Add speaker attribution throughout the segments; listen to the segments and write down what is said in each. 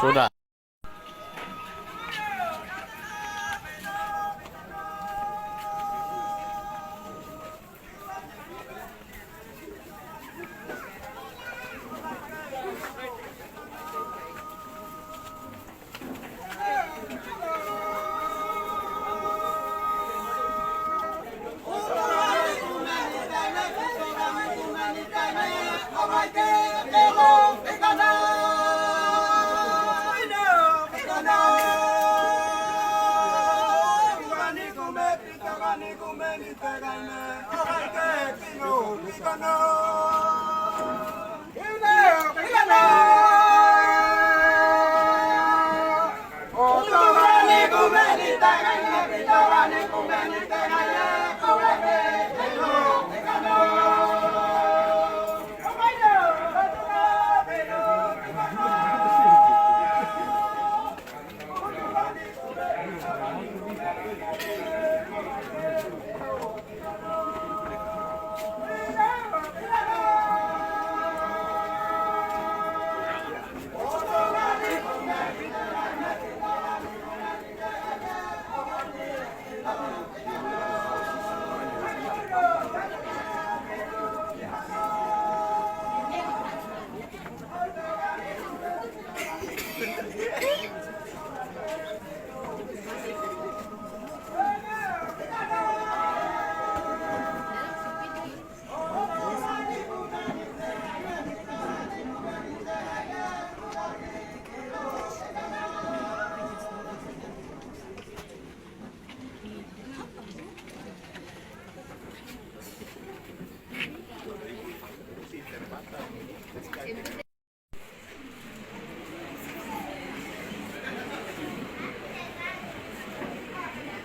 Speaker 1: Sudah.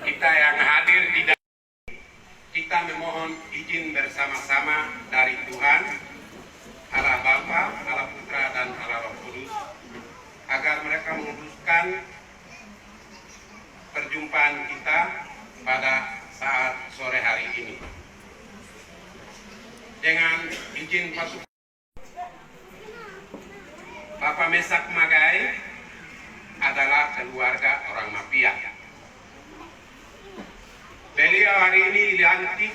Speaker 2: Kita yang hadir di dalam, kita memohon izin bersama-sama dari Tuhan, Allah Bapa, Allah Putra, dan Allah Roh Kudus, agar mereka memutuskan perjumpaan kita pada saat sore hari ini. Dengan izin pasukan Bapak Mesak Magai adalah keluarga orang mafia. Beliau hari ini dilantik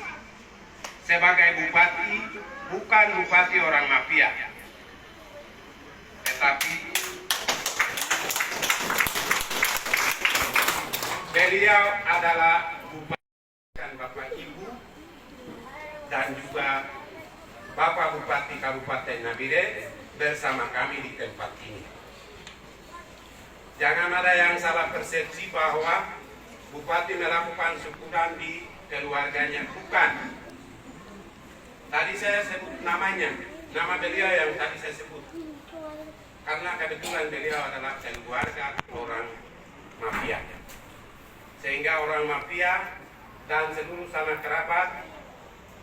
Speaker 2: sebagai bupati, bukan bupati orang mafia, tetapi beliau adalah bupati Bapak Ibu dan juga Bapak Bupati Kabupaten Nabire bersama kami di tempat ini. Jangan ada yang salah persepsi bahwa Bupati melakukan syukuran di keluarganya, bukan. Tadi saya sebut namanya, nama beliau yang tadi saya sebut. Karena kebetulan beliau adalah keluarga orang mafia. Sehingga orang mafia dan seluruh sanak kerabat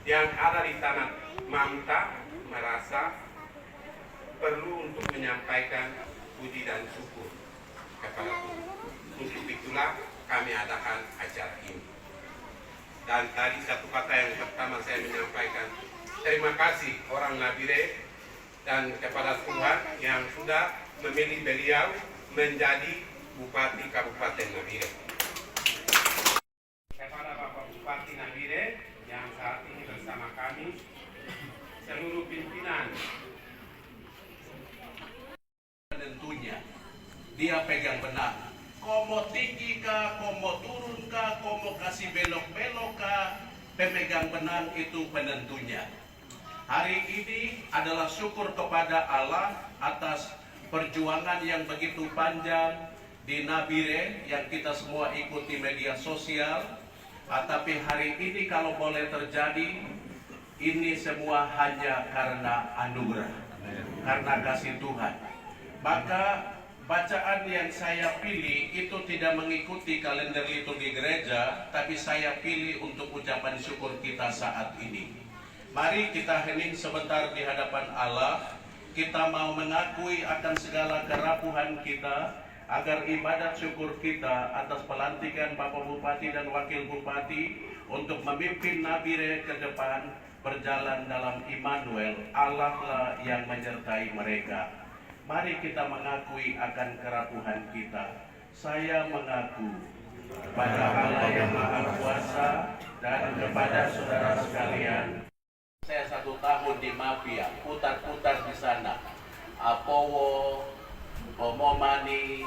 Speaker 2: yang ada di tanah Mamta merasa perlu untuk menyampaikan puji dan syukur kepada Tuhan. Untuk itulah kami adakan acara ini. Dan tadi satu kata yang pertama saya menyampaikan, terima kasih orang Nabire dan kepada Tuhan yang sudah memilih beliau menjadi Bupati Kabupaten Nabire. Kepada Bapak Bupati Nabire yang saat ini bersama kami, seluruh pimpinan,
Speaker 1: tentunya dia pegang benar. Komo tinggi kah, komo turun kah, komo kasih belok-belok kah, pemegang benang itu penentunya. Hari ini adalah syukur kepada Allah atas perjuangan yang begitu panjang di Nabire yang kita semua ikuti media sosial. Tapi hari ini kalau boleh terjadi, ini semua hanya karena anugerah, karena kasih Tuhan. Maka bacaan yang saya pilih itu tidak mengikuti kalender liturgi gereja, tapi saya pilih untuk ucapan syukur kita saat ini. Mari kita hening sebentar di hadapan Allah. Kita mau mengakui akan segala kerapuhan kita, agar ibadat syukur kita atas pelantikan Bapak Bupati dan Wakil Bupati untuk memimpin Nabire ke depan berjalan dalam Immanuel, Allah lah yang menyertai mereka. Mari kita mengakui akan kerapuhan kita. Saya mengaku kepada Allah yang Maha Kuasa dan kepada saudara sekalian. Saya 1 tahun di mafia, putar-putar di sana. Apowo, Omomani,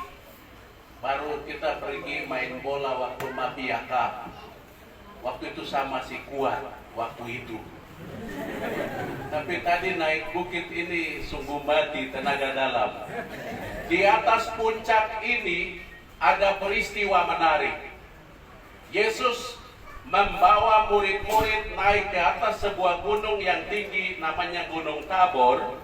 Speaker 1: baru kita pergi main bola waktu mafia Cup. Waktu itu sama si Kuat, waktu itu. Tapi tadi naik bukit ini sungguh mati tenaga dalam. Di atas puncak ini ada peristiwa menarik. Yesus membawa murid-murid naik ke atas sebuah gunung yang tinggi namanya Gunung Tabor.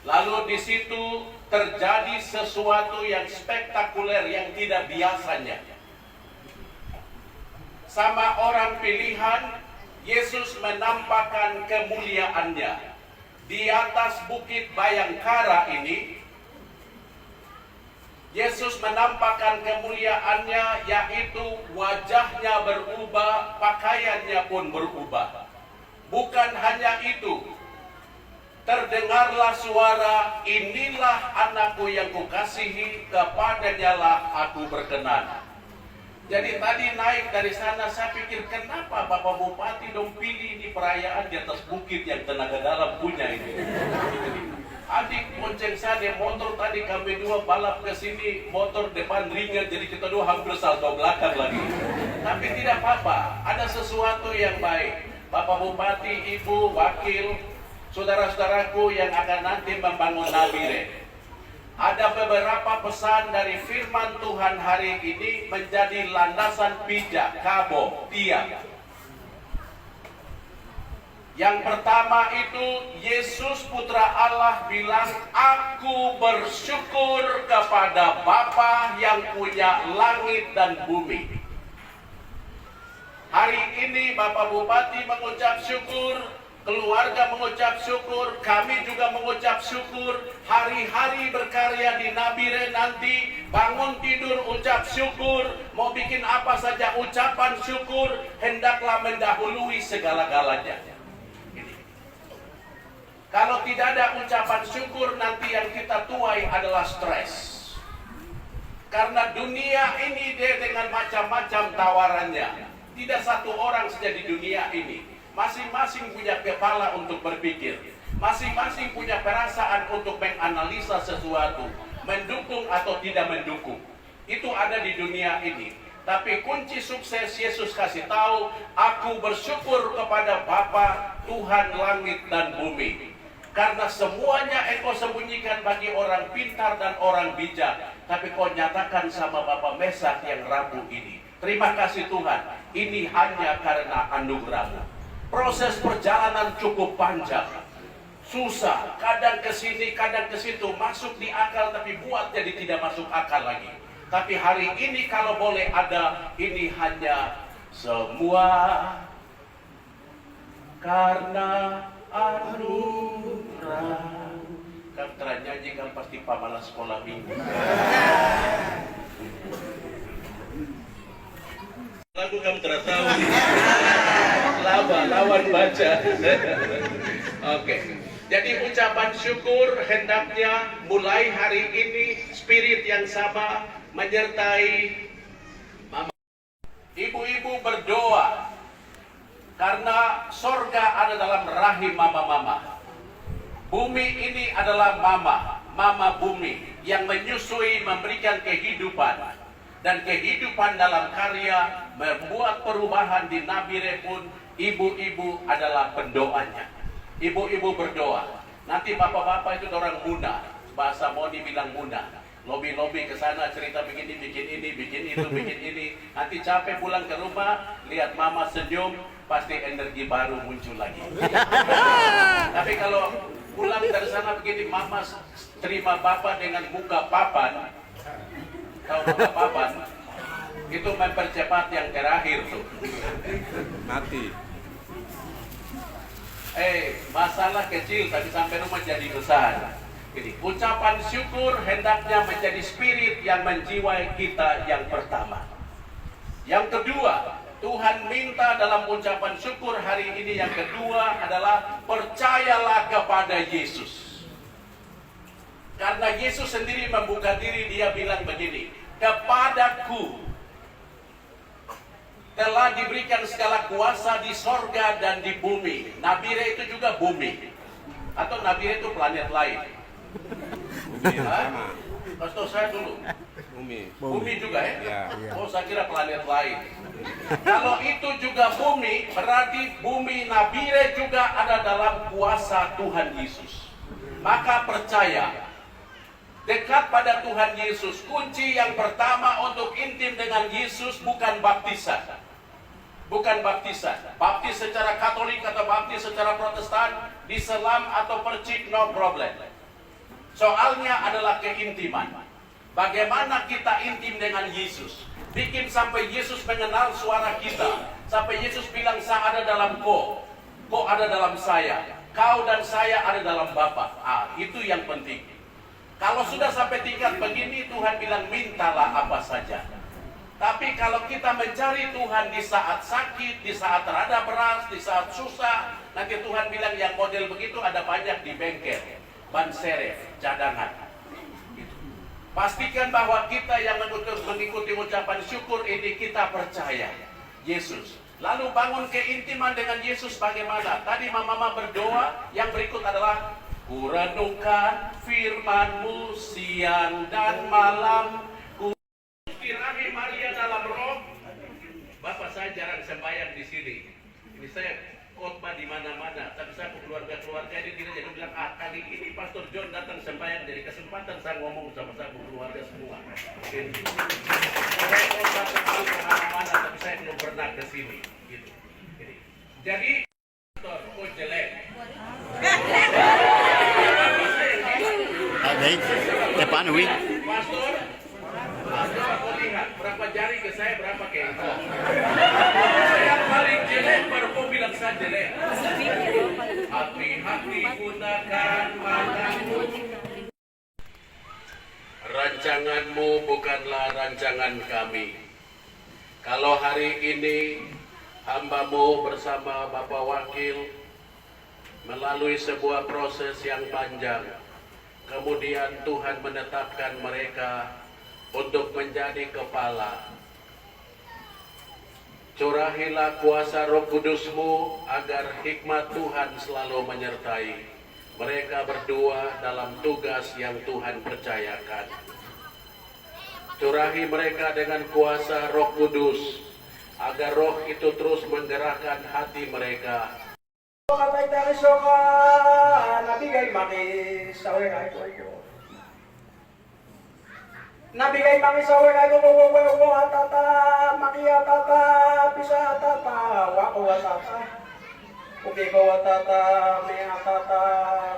Speaker 1: Lalu di situ terjadi sesuatu yang spektakuler yang tidak biasanya. Sama orang pilihan, Yesus menampakkan kemuliaannya. Di atas bukit Bayangkara ini, Yesus menampakkan kemuliaannya, yaitu wajahnya berubah, pakaiannya pun berubah. Bukan hanya itu, terdengarlah suara, inilah anakku yang kukasihi, kepadanya lah aku berkenan. Jadi tadi naik dari sana, saya pikir kenapa Bapak Bupati dong pilih ini perayaan di atas bukit yang tenaga dalam punya ini. Adik bonceng saya motor tadi, kami dua balap ke sini, motor depan ringan, jadi kita dua hampir salto belakang lagi. Tapi tidak apa-apa, ada sesuatu yang baik. Bapak Bupati, Ibu, Wakil, saudara-saudaraku yang akan nanti membangun Nabire. Ada beberapa pesan dari firman Tuhan hari ini menjadi landasan pijak, kabo, tiang. Yang pertama itu, Yesus Putra Allah bilang, aku bersyukur kepada Bapa yang punya langit dan bumi. Hari ini Bapak Bupati mengucap syukur, keluarga mengucap syukur, kami juga mengucap syukur. Hari-hari berkarya di Nabire nanti, bangun tidur ucap syukur, mau bikin apa saja ucapan syukur, hendaklah mendahului segala-galanya. Kalau tidak ada ucapan syukur, nanti yang kita tuai adalah stres. Karena dunia ini dia dengan macam-macam tawarannya. Tidak satu orang saja di dunia ini. Masing-masing punya kepala untuk berpikir. Masing-masing punya perasaan untuk menganalisa sesuatu, mendukung atau tidak mendukung. Itu ada di dunia ini. Tapi kunci sukses Yesus kasih tahu, aku bersyukur kepada Bapa, Tuhan langit dan bumi. Karena semuanya engkau sembunyikan bagi orang pintar dan orang bijak, tapi kau nyatakan sama Bapa Mesak yang rapuh ini. Terima kasih Tuhan, ini hanya karena anugerah-Mu. Proses perjalanan cukup panjang, susah, kadang ke sini, kadang ke situ, masuk di akal tapi buat jadi tidak masuk akal lagi. Tapi hari ini kalau boleh ada, ini hanya semua karena anugerah. Kan nyanyi kan pasti pamalas sekolah minggu. lagu kamu tidak tahu. Lawan baca. Oke. Jadi ucapan syukur hendaknya mulai hari ini spirit yang sama menyertai mama. Ibu-ibu berdoa karena sorga ada dalam rahim mama-mama. Bumi ini adalah mama bumi yang menyusui, memberikan kehidupan. Dan kehidupan dalam karya membuat perubahan di Nabire pun ibu-ibu adalah pendoanya. Ibu-ibu berdoa. Nanti bapak-bapak itu orang muna. Bahasa Moni bilang muna. Lobi-lobi ke sana cerita begini, bikin ini, bikin itu, bikin ini. Nanti capek pulang ke rumah, lihat mama senyum, pasti energi baru muncul lagi. Tapi kalau pulang dari sana begini, mama terima bapak dengan muka papan. Tahu muka papan? Itu mempercepat yang terakhir tuh.
Speaker 2: Mati.
Speaker 1: Masalah kecil tapi sampai rumah jadi besar. Jadi ucapan syukur hendaknya menjadi spirit yang menjiwai kita yang pertama. Yang kedua, Tuhan minta dalam ucapan syukur hari ini yang kedua adalah percayalah kepada Yesus. Karena Yesus sendiri membuka diri, dia bilang begini, kepadaku telah diberikan segala kuasa di sorga dan di bumi. Nabire itu juga bumi. Atau Nabire itu planet lain.
Speaker 2: Bumi sama.
Speaker 1: Kasih tahu saya dulu. Bumi juga ya? Oh, saya kira planet lain. Kalau itu juga bumi, berarti bumi Nabire juga ada dalam kuasa Tuhan Yesus. Maka percaya, dekat pada Tuhan Yesus. Kunci yang pertama untuk intim dengan Yesus bukan baptisan. Bukan baptisan. Baptis secara Katolik atau baptis secara Protestan, diselam atau percik, no problem. Soalnya adalah keintiman. Bagaimana kita intim dengan Yesus? Bikin sampai Yesus mengenal suara kita. Sampai Yesus bilang, saya ada dalam kau ada dalam saya. Kau dan saya ada dalam Bapa. Itu yang penting. Kalau sudah sampai tingkat begini, Tuhan bilang mintalah apa saja. Tapi kalau kita mencari Tuhan di saat sakit, di saat rada beras, di saat susah, nanti Tuhan bilang yang model begitu ada banyak di bengkel, ban serep, cadangan. Gitu. Pastikan bahwa kita yang mengikuti ucapan syukur ini kita percaya Yesus. Lalu bangun keintiman dengan Yesus bagaimana? Tadi mama berdoa, yang berikut adalah kurenungkan firman-Mu siang dan malam. Rahim Maria dalam roh. Bapak saya jarang sembahyang di sini. Ini saya khotbah di mana-mana. Tapi saya keluarga ini tidak bilang, kali ini Pastor John datang sembahyang, jadi kesempatan saya ngomong sama saya keluarga semua. Saya khotbah tentang kemana-mana, tapi saya belum pernah ke sini. Gitu. Jadi, Pastor, kok jelek?
Speaker 3: Depan, Wi.
Speaker 1: Pastor, aku lihat berapa jari ke saya, berapa ke engkau. Yang paling jelek baru kau bilang saya jelek. Hati-hati gunakan matamu. Rancanganmu bukanlah rancangan kami. Kalau hari ini hamba-Mu bersama Bapak Wakil melalui sebuah proses yang panjang, kemudian Tuhan menetapkan mereka untuk menjadi kepala. Curahilah kuasa Roh Kudus-Mu agar hikmat Tuhan selalu menyertai mereka berdua dalam tugas yang Tuhan percayakan. Curahi mereka dengan kuasa Roh Kudus agar roh itu terus menggerakkan hati mereka.
Speaker 4: Nabigay kami sa wala ko tata makia tata bisa tata wako tata uke ko tata me tata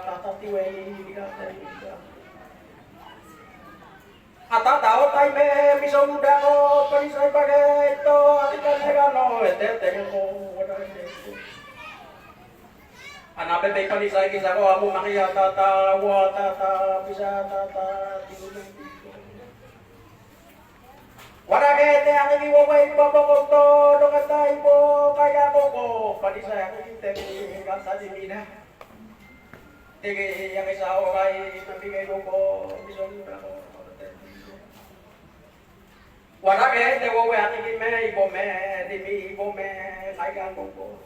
Speaker 4: tata tiweni bigata ata tao tay me miso muda ko panisay bagay to atikan negano ete ko wala ete anape pe panisay kisa ko amo makia tata wa tata bisa tata tiweni Warakete ang iwaway babakoto dokatay po kaya koko padisa ang itemi kata dimina. Tege yang isa oray nabigay ko bison ko. Warakete waway ang ibome dimi ibome kaya koko.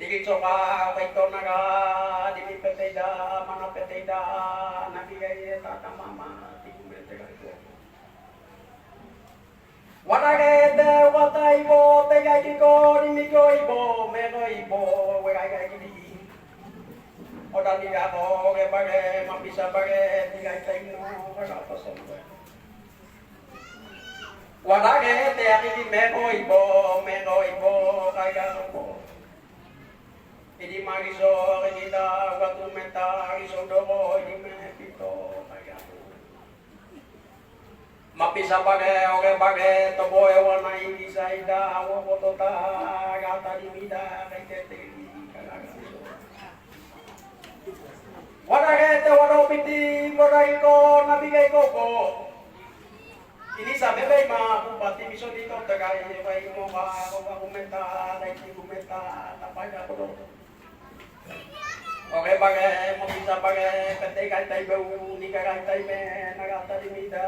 Speaker 4: Tege soka kay tonaga dimi peteda mana peteda nabigay tata mama tikumete ko. Warakete watay bo tegay kiko nimiko ibo meno ibo wegai kini oda niga ko ge bage mapisa bage tigay taino kada pason warakete aki meno ibo kaya ko idi magiso kita waktu menta iso dogo idi me pito kaya mapisa page oge page tobo ewana iki saida awo potota gata dimida kaitete kagagaso warakete waro piti moraiko nabigay koko ini sa bebay ma bupati miso dito tagay kay mo ka kumenta kay kumenta tapaya ko oke bagai mapisa bagai kete kai bau ni kai me nagata dimida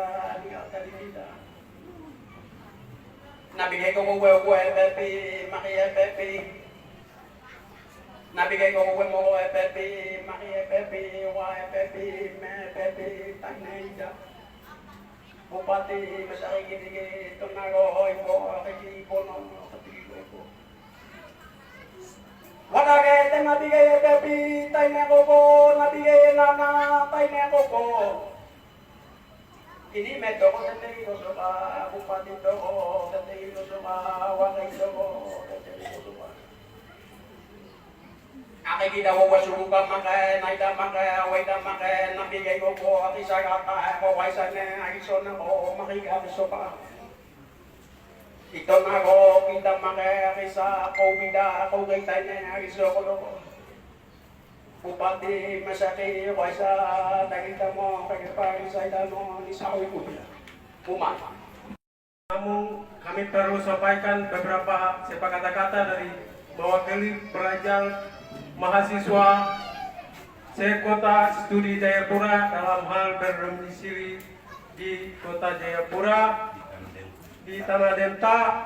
Speaker 4: nabigay ko pepi makiya pepi nabigay ko mo pepi makiya pepi wa pepi me pepi tanida bupati masakit dige tunago ko kay kono ko warakete nabigay pepi tay na koko nabigay nana tay na koko ini medo ko tete ko soka bupati do tete ko soka wakay do tete ko soka aki kita wasuka makay naida makay waida makay nabigay ko aki sagata ko waisane aiso na ko makiga soka ito na ko kita makaya sa COVID ako kay tayo na ariso ko no. Bupati masaki ko sa nakita mo kay sa mo ni sa ko Puma.
Speaker 3: Namun kami perlu sampaikan beberapa kata-kata dari mewakili pelajar mahasiswa sekota studi Jayapura dalam hal berdomisili di kota Jayapura. Di Tanah Denta,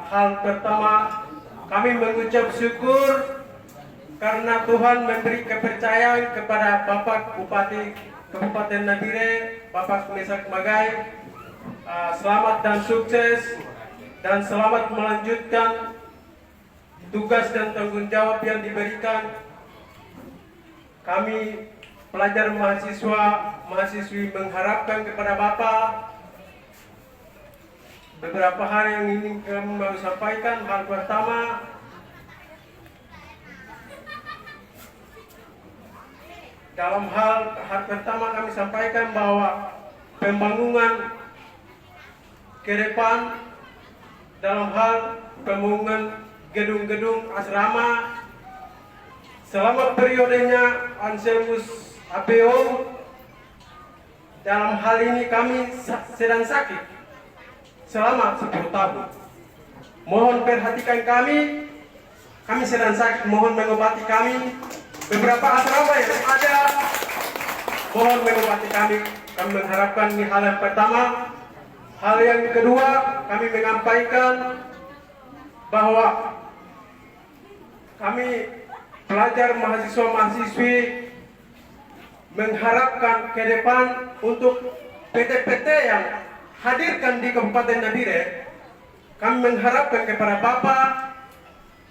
Speaker 3: hal pertama kami mengucap syukur karena Tuhan memberi kepercayaan kepada Bapak Bupati Kabupaten Nabire, Bapak Mesak Magai. Selamat dan sukses dan selamat melanjutkan tugas dan tanggung jawab yang diberikan. Kami pelajar mahasiswi mengharapkan kepada Bapak beberapa hal yang ingin kami mau sampaikan. Hal pertama, dalam hal pertama kami sampaikan bahwa pembangunan ke depan dalam hal pembangunan gedung-gedung asrama selama periodenya Anselmus APO, dalam hal ini kami sedang sakit selama 10 tahun. Mohon perhatikan kami sedang sakit, mohon mengobati kami. Beberapa asrama yang ada, mohon mengobati kami. Kami mengharapkan ini hal yang pertama. Hal yang kedua, kami menyampaikan bahwa kami pelajar mahasiswa-mahasiswi mengharapkan ke depan untuk PT-PT yang hadirkan di Kabupaten Nabire. Kami mengharapkan kepada Bapak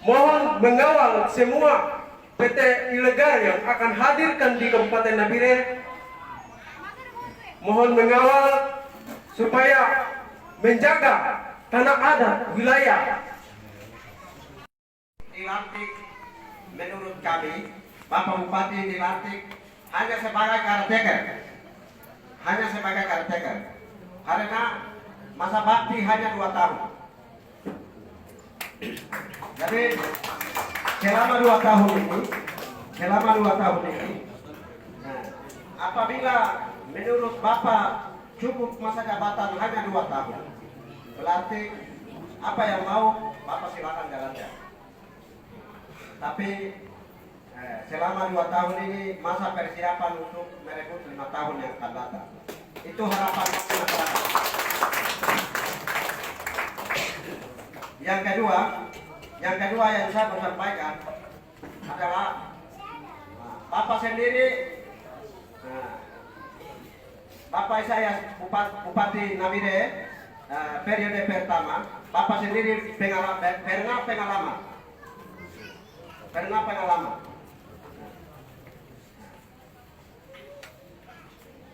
Speaker 3: mohon mengawal semua PT ilegal yang akan hadirkan di Kabupaten Nabire. Mohon mengawal supaya menjaga tanah adat wilayah.
Speaker 4: Dilantik menurut kami Bapak Bupati dilantik hanya sebagai caretaker. Karena masa bakti hanya 2 tahun. Jadi selama 2 tahun ini, apabila menurut Bapak cukup masa jabatan hanya 2 tahun. Berarti apa yang mau Bapak silakan jalankan. Tapi selama 2 tahun ini masa persiapan untuk merekrut 5 tahun yang akan datang. Itu harapan masyarakat. Yang kedua yang saya mau sampaikan adalah Bapak sendiri, Bapak saya Bupati Nabire periode pertama, Bapak sendiri pernah pengalaman.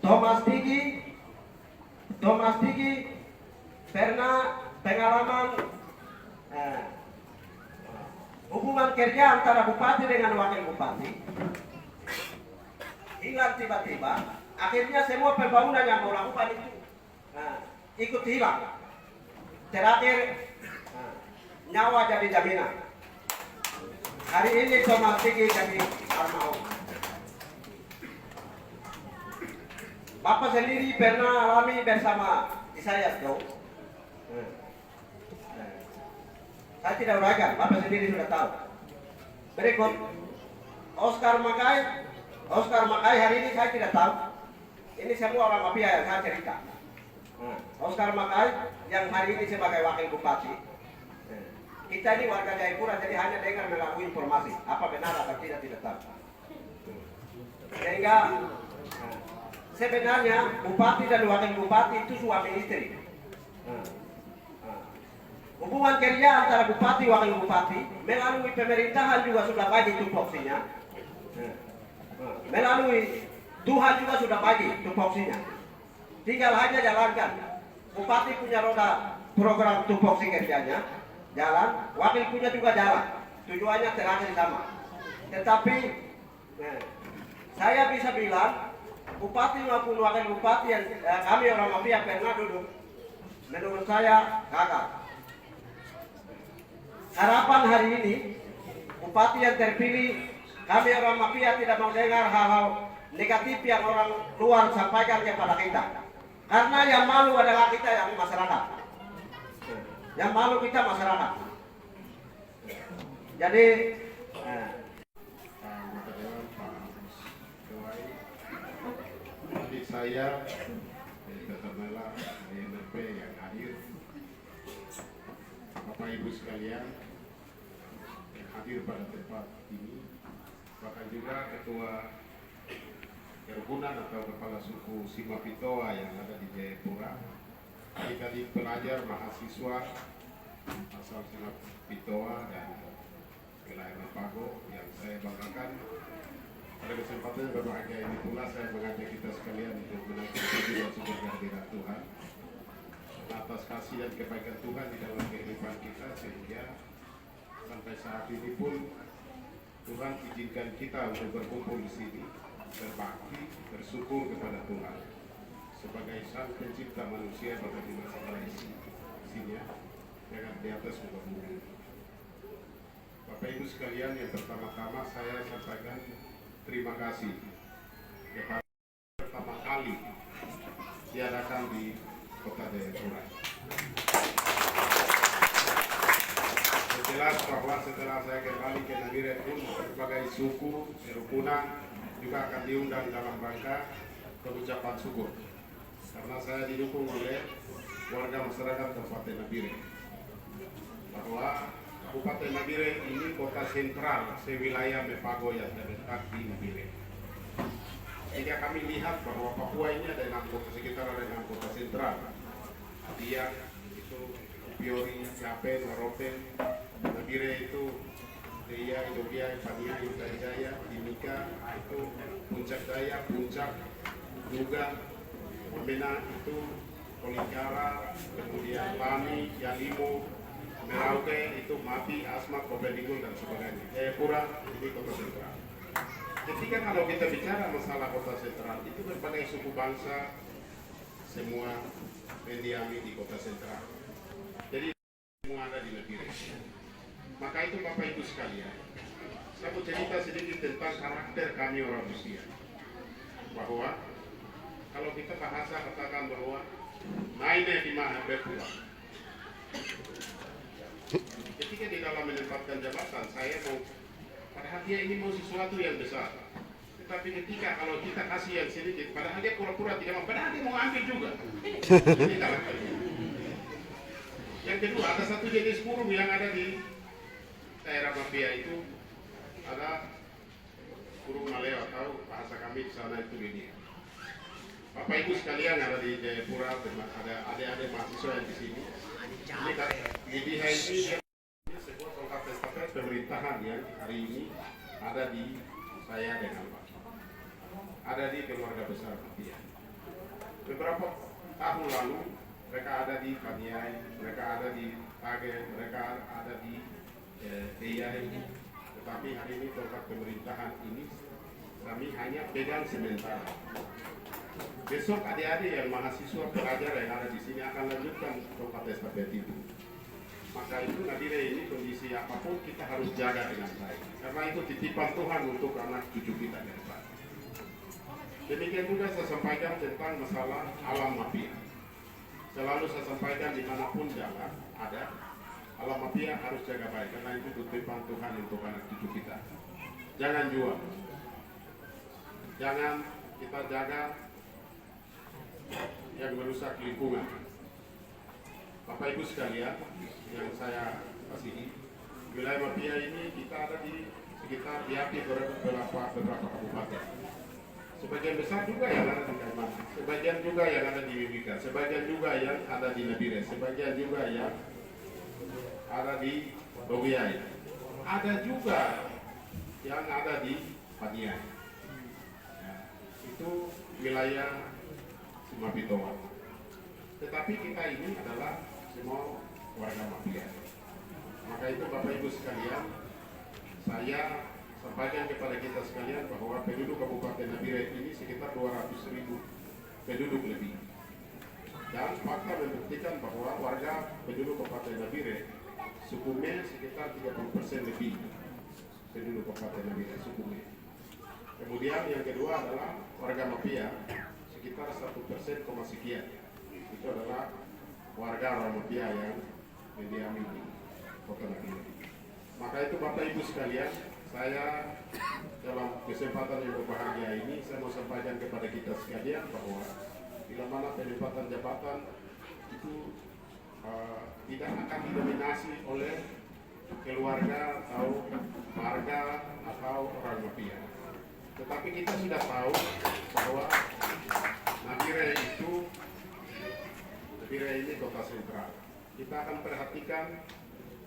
Speaker 4: Thomas Digi pernah pengalaman hubungan kerja antara bupati dengan wakil bupati hilang tiba-tiba, akhirnya semua pembangunan yang mau lakukan itu ikut hilang. Terakhir nyawa jadi jaminan. Hari ini Thomas Digi jadi almarhum. Bapak sendiri pernah alami bersama Isayas dong. Saya tidak uraikan, Bapak sendiri sudah tahu. Berikut Oscar Makai hari ini saya tidak tahu. Ini semua orang mafia yang saya cerita. Oscar Makai yang hari ini sebagai wakil bupati. Kita ini warga Jayapura jadi hanya dengar melalui informasi. Apa benar atau tidak tahu. Sehingga sebenarnya bupati dan wakil bupati itu suami istri. Hubungan kerja antara bupati wakil bupati melalui pemerintahan juga sudah bagi tupoksinya. Melalui Tuhan juga sudah bagi tupoksinya. Tinggal hanya jalankan. Bupati punya roda program tupoksi kerjanya jalan, wakil punya juga jalan. Tujuannya terakhir sama. Tetapi saya bisa bilang bupati maupun wakil bupati yang kami orang mafia pernah duduk, menurut saya gagal. Harapan hari ini bupati yang terpilih, kami orang mafia tidak mau dengar hal-hal negatif yang orang luar sampaikan kepada kita. Karena yang malu adalah kita yang masyarakat. Yang malu kita masyarakat. Jadi
Speaker 5: saya dari Katamela INP yang hadir, Bapak Ibu sekalian yang hadir pada tempat ini, bahkan juga Ketua Kerukunan atau Kepala Suku Simapitoa yang ada di Jayapura, adik-adik pelajar mahasiswa asal Simapitoa dan wilayah Mepago yang saya banggakan. Pada kesempatan yang berbahagia ini pula saya mengajak kita sekalian untuk menaikkan puji dan syukur kehadiran Tuhan atas kasih dan kebaikan Tuhan di dalam kehidupan kita, sehingga sampai saat ini pun Tuhan izinkan kita untuk berkumpul di sini, berbakti, bersyukur kepada Tuhan sebagai Sang Pencipta manusia pada di segala isinya yang di atas muka bumi. Bapak Ibu sekalian, yang pertama-tama saya sampaikan terima kasih kepada pertama kali diadakan di Kota Jayapura. Jelas bahwa setelah saya kembali ke Nabire pun berbagai suku, kerukunan juga akan diundang dalam rangka pengucapan syukur. Karena saya didukung oleh warga masyarakat Kabupaten Nabire. Bahwa Kabupaten Nabire ini kota sentral sewilayah Mepago yang terletak di Nabire. Jika kami lihat bahwa Papua ini ada 6 kota, sekitar ada 6 kota sentral. Biak itu Piori, Yapen, Waropen, Nabire itu Deia, Idogia, Pania, Intajaya, Timika itu Puncak Daya, Puncak juga Wamena itu Polikara, kemudian Lami, Yalimo, Merauke itu Mapi, Asmat, Probendigul dan sebagainya. Jayapura ini kota sentral. Ketika kalau kita bicara masalah kota sentral itu berbagai suku bangsa semua mendiami di kota sentral. Jadi semua ada di Nabire. Maka itu Bapak Ibu sekalian, saya mau cerita sedikit tentang karakter kami orang Rusia. Bahwa kalau kita bahasa katakan bahwa mainnya di mana berpulang. Ketika di dalam menempatkan jabatan, saya mau, padahal dia ini mau sesuatu yang besar. Tetapi ketika kalau kita kasih yang sedikit, padahal dia pura-pura tidak mau, padahal dia mau ambil juga. Ini dalam hal ini. Yang kedua, ada satu jenis burung yang ada di daerah mafia itu, ada burung maleo atau bahasa kami di sana itu ini. Bapak Ibu sekalian ada di Jayapura, ada adik-adik mahasiswa yang di sini. Ini behind ini sebuah tongkat estafet pemerintahan yang hari ini ada di saya dengan Pak. Ada di keluarga besar mafia. Beberapa tahun lalu mereka ada di Paniai, mereka ada di Tage, mereka ada di Deyai. Tetapi hari ini tongkat pemerintahan ini kami hanya pegang sementara. Besok adik-adik yang mahasiswa pelajar yang ada di sini akan lanjutkan tongkat estafet itu. Maka itu Nabire ini kondisi apapun kita harus jaga dengan baik. Karena itu titipan Tuhan untuk anak cucu kita ke depan. Demikian juga saya sampaikan tentang masalah alam mafia. Selalu saya sampaikan dimanapun jalan ada alam mafia harus jaga baik. Karena itu titipan Tuhan untuk anak cucu kita. Jangan jual. Jangan kita jaga yang merusak lingkungan. Bapak Ibu sekalian yang saya kasihi, wilayah mafia ini kita ada di sekitar beberapa kabupaten. Sebagian besar juga yang ada di Kalimantan, sebagian juga yang ada di Mimika, sebagian juga yang ada di Nabire, sebagian juga yang ada di Bogiai, ada juga yang ada di Paniai. Ya, itu wilayah Sumapitoa. Tetapi kita ini adalah semua warga mafia. Maka itu Bapak Ibu sekalian, saya sampaikan kepada kita sekalian bahwa penduduk Kabupaten Nabire ini sekitar 200.000 penduduk lebih. Dan fakta membuktikan bahwa warga penduduk Kabupaten Nabire sukunya sekitar 30% lebih penduduk Kabupaten Nabire sukunya. Kemudian yang kedua adalah warga mafia sekitar 1% sekian. Itu adalah warga orang mafia yang mendiami di Kota Nabire. Maka itu Bapak Ibu sekalian, saya dalam kesempatan yang berbahagia ini saya mau sampaikan kepada kita sekalian bahwa bila mana penempatan jabatan itu tidak akan didominasi oleh keluarga atau marga atau orang mafia. Tetapi kita sudah tahu bahwa Nabire ini kota sentral. Kita akan perhatikan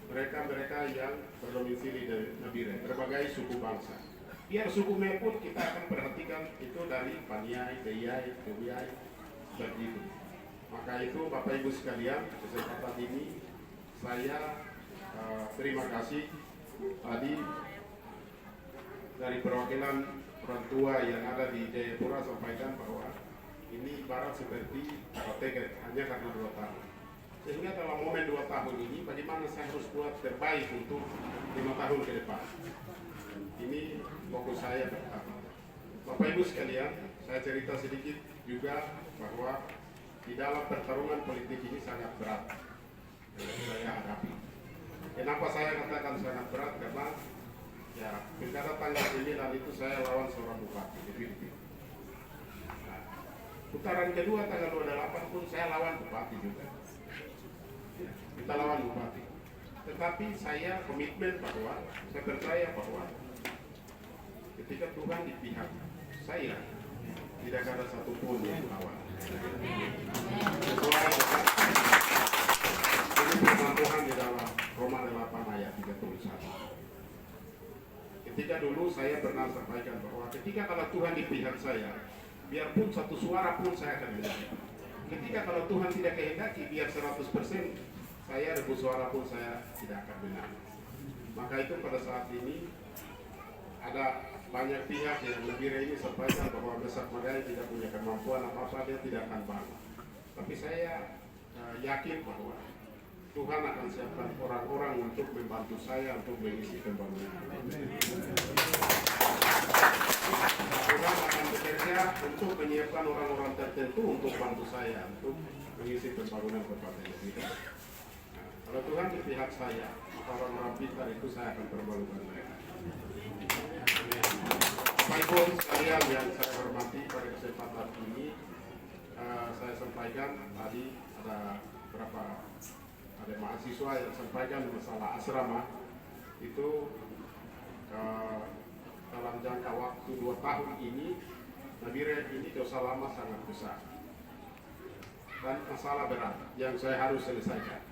Speaker 5: mereka yang berdomisili di Nabire, berbagai suku bangsa. Biar suku pun kita akan perhatikan itu dari Paniai, Deyai, Bogiai, seperti itu. Maka itu Bapak Ibu sekalian, kesempatan ini saya terima kasih tadi dari perwakilan orang tua yang ada di Jayapura sampaikan bahwa ini ibarat seperti KTG hanya karena 2 tahun. Sehingga dalam momen 2 tahun ini bagaimana saya harus buat terbaik untuk 5 tahun ke depan. Ini fokus saya pertama. Bapak Ibu sekalian, saya cerita sedikit juga bahwa di dalam pertarungan politik ini sangat berat yang saya hadapi. Kenapa saya katakan sangat berat? Karena ya pilkada tanggal 9 itu saya lawan seorang bupati definitif. Nah, putaran kedua tanggal 28 pun saya lawan bupati juga. Ya, kita lawan bupati. Tetapi saya komitmen bahwa saya percaya bahwa ketika Tuhan di pihak saya tidak ada satupun yang lawan. Sesuai ini firman Tuhan di dalam Roma 8 ayat 31. Ketika dulu saya pernah sampaikan bahwa ketika kalau Tuhan di pihak saya, biarpun satu suara pun saya akan menang. Ketika kalau Tuhan tidak kehendaki, biar 100% saya rebus suara pun saya tidak akan menang. Maka itu pada saat ini ada banyak pihak yang Nabire ini sampaikan bahwa Besar Magai tidak punya kemampuan apa-apa, dia tidak akan bangun. Tapi saya yakin bahwa Tuhan akan siapkan orang-orang untuk membantu saya untuk mengisi pembangunan. Tuhan akan bekerja untuk untuk menyiapkan orang-orang tertentu untuk bantu saya untuk mengisi pembangunan Kabupaten Nabire. Nah, kalau Tuhan di pihak saya, maka orang-orang pintar itu saya akan perbalukan mereka. Bapak Ibu sekalian yang saya hormati, pada kesempatan ini saya sampaikan tadi ada mahasiswa yang sampaikan masalah asrama itu dalam jangka waktu 2 tahun ini Nabire ini dosa lama sangat besar dan masalah berat yang saya harus selesaikan.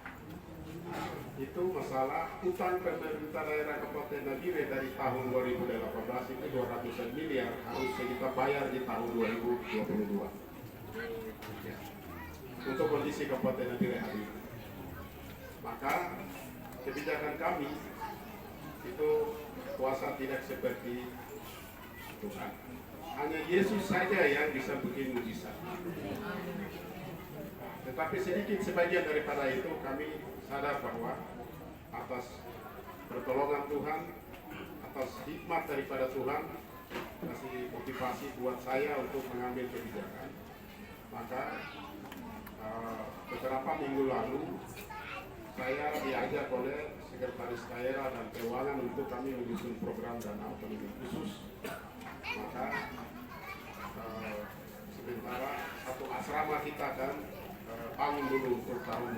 Speaker 5: Itu masalah utang pemerintah daerah Kabupaten Nabire dari tahun 2018 itu 200 miliar harus kita bayar di tahun 2022 ya, untuk kondisi Kabupaten Nabire hari ini. Maka kebijakan kami itu kuasa tidak seperti Tuhan. Hanya Yesus saja yang bisa bikin mujizat. Tetapi sedikit sebagian daripada itu kami sadar bahwa atas pertolongan Tuhan, atas hikmat daripada Tuhan, kasih motivasi buat saya untuk mengambil kebijakan. Maka beberapa minggu lalu saya diajak oleh Sekretaris Daerah dan Keuangan untuk kami menyusun program dana otonomi khusus. Maka sementara satu asrama kita akan bangun dulu untuk tahun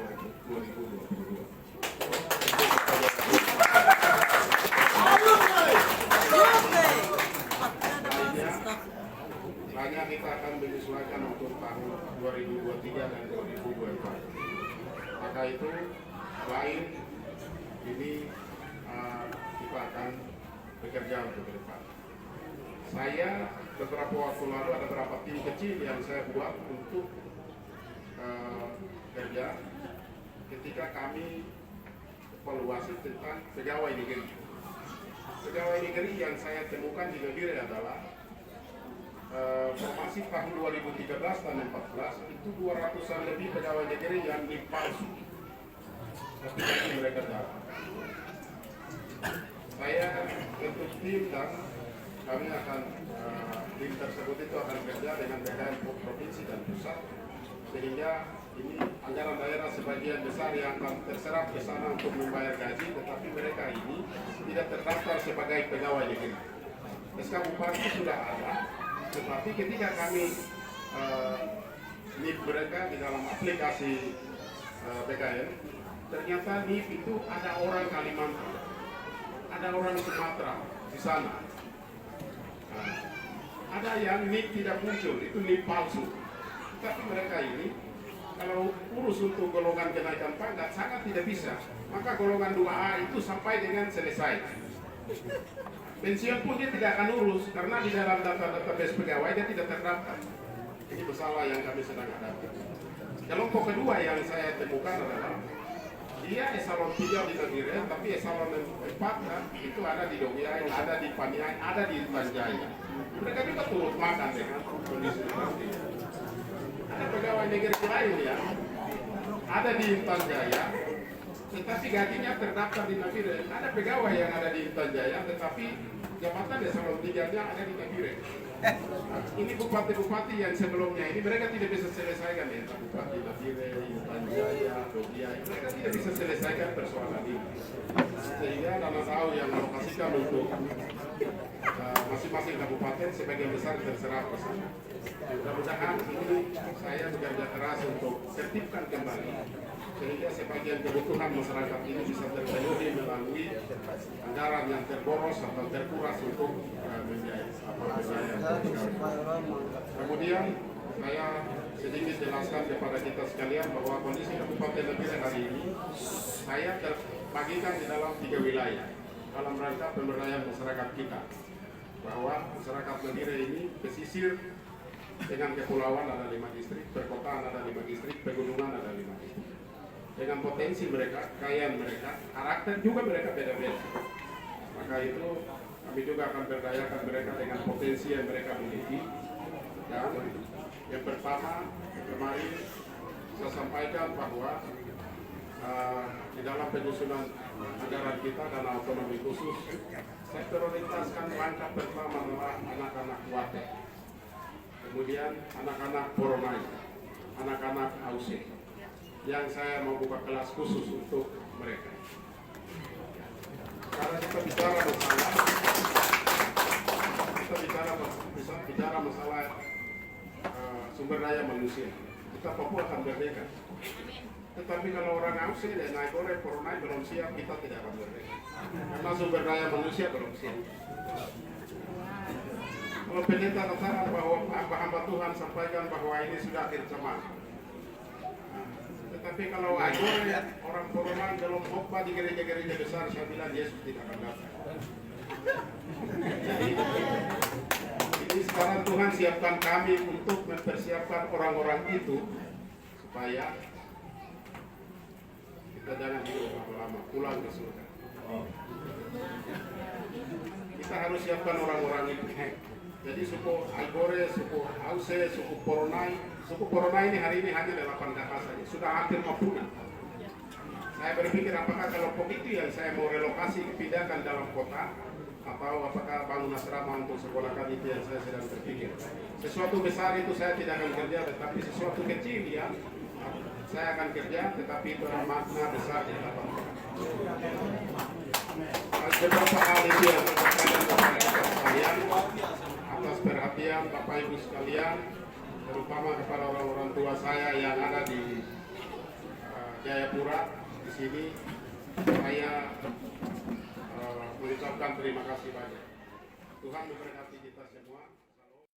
Speaker 5: 2022. Lainnya kita akan menyesuaikan untuk tahun 2023 dan 2024. Maka itu lain ini kita akan bekerja untuk ke depan. Saya beberapa waktu lalu ada beberapa tim kecil yang saya buat untuk kerja ketika kami evaluasi tentang pegawai negeri. Pegawai negeri yang saya temukan di Nabire adalah formasi tahun 2013 dan 2014 itu 200-an lebih pegawai negeri yang palsu. Tapi mereka dapat. Saya bentuk tim dan kami akan tim tersebut itu akan kerja dengan BKN provinsi dan pusat sehingga ini anggaran daerah sebagian besar yang akan terserap ke sana untuk membayar gaji, tetapi mereka ini tidak terdaftar sebagai pegawai negeri. SK Bupati sudah ada, tetapi ketika kami NIP mereka di dalam aplikasi BKN, ternyata NIP itu ada orang Kalimantan, ada orang Sumatera di sana. Ada yang NIP tidak muncul, itu NIP palsu. Tapi mereka ini kalau urus untuk golongan kenaikan pangkat sangat tidak bisa. Maka golongan 2A itu sampai dengan selesai. Pensiun pun dia tidak akan urus karena di dalam database pegawai dia tidak terdaftar. Ini masalah yang kami sedang hadapi. Kelompok kedua yang saya temukan adalah dia eselon 3 di Nabire, tapi eselon 4 itu ada di Dogiai, ada di Paniai, ada di Tanjaya. Mereka juga turut makan dengan kondisi seperti itu. Ada pegawai negeri lain ya, ada di Intan Jaya, tetapi gajinya terdaftar di Nabire. Ada pegawai yang ada di Intan Jaya, tetapi jabatan eselon 3-nya ada di Nabire. Nah, ini bupati-bupati yang sebelumnya ini mereka tidak bisa selesaikan ya, Bupati Nabire, Intan Jaya, Dogiai, mereka tidak bisa selesaikan persoalan ini. Sehingga dana tahu yang alokasikan untuk masing-masing kabupaten sebagian besar terserap ke sana. Mudah-mudahan ini saya bekerja keras untuk tertibkan kembali sehingga sebagian kebutuhan masyarakat ini bisa terpenuhi melalui anggaran yang terboros atau terkuras untuk membiayai. Kemudian saya sedikit jelaskan kepada kita sekalian bahwa kondisi Kabupaten Nabire hari ini saya terbagikan di dalam 3 wilayah dalam rangka pemberdayaan masyarakat kita. Bahwa masyarakat Nabire ini pesisir dengan kepulauan ada 5 distrik, perkotaan ada 5 distrik, pegunungan ada 5 distrik. Dengan potensi mereka, kekayaan mereka, karakter juga mereka beda-beda. Maka itu kami juga akan berdayakan mereka dengan potensi yang mereka miliki. Dan yang pertama, kemarin saya sampaikan bahwa di dalam penyusunan anggaran kita dana otonomi khusus, saya prioritaskan langkah pertama adalah anak-anak watek. kemudian anak-anak Poronai, anak-anak AUC, yang saya mau buka kelas khusus untuk mereka. Karena kita bicara masalah sumber daya manusia, kita Papua akan merdeka. Tetapi kalau orang AUC dan Naikore, Poronai belum siap, kita tidak akan merdeka. Karena sumber daya manusia belum siap. Kalau pendeta katakan bahwa hamba Tuhan sampaikan bahwa ini sudah akhir zaman. Tetapi kalau Naikore, orang Poronai belum khotbah di gereja-gereja besar, saya bilang Yesus tidak akan datang. Jadi sekarang Tuhan siapkan kami untuk mempersiapkan orang-orang itu supaya kita jangan hidup lama-lama, pulang ke surga. Kita harus siapkan orang-orang itu. Jadi suku Naikore, suku AUC, suku Poronai ini hari ini hanya 8 kakak saja, sudah hampir mau punah. Saya berpikir apakah kelompok itu yang saya mau relokasi, pindahkan dalam kota, atau apakah bangun asrama untuk sekolahkan, itu yang saya sedang berpikir. Sesuatu besar itu saya tidak akan kerja, tetapi sesuatu kecil ya saya akan kerja, tetapi itu makna besar di dalam. Beberapa hal itu yang saya sampaikan kepada sekalian, atas perhatian Bapak Ibu sekalian, terutama kepada orang-orang tua saya yang ada di Jayapura di sini, saya mengucapkan terima kasih banyak. Tuhan memberkati kita semua.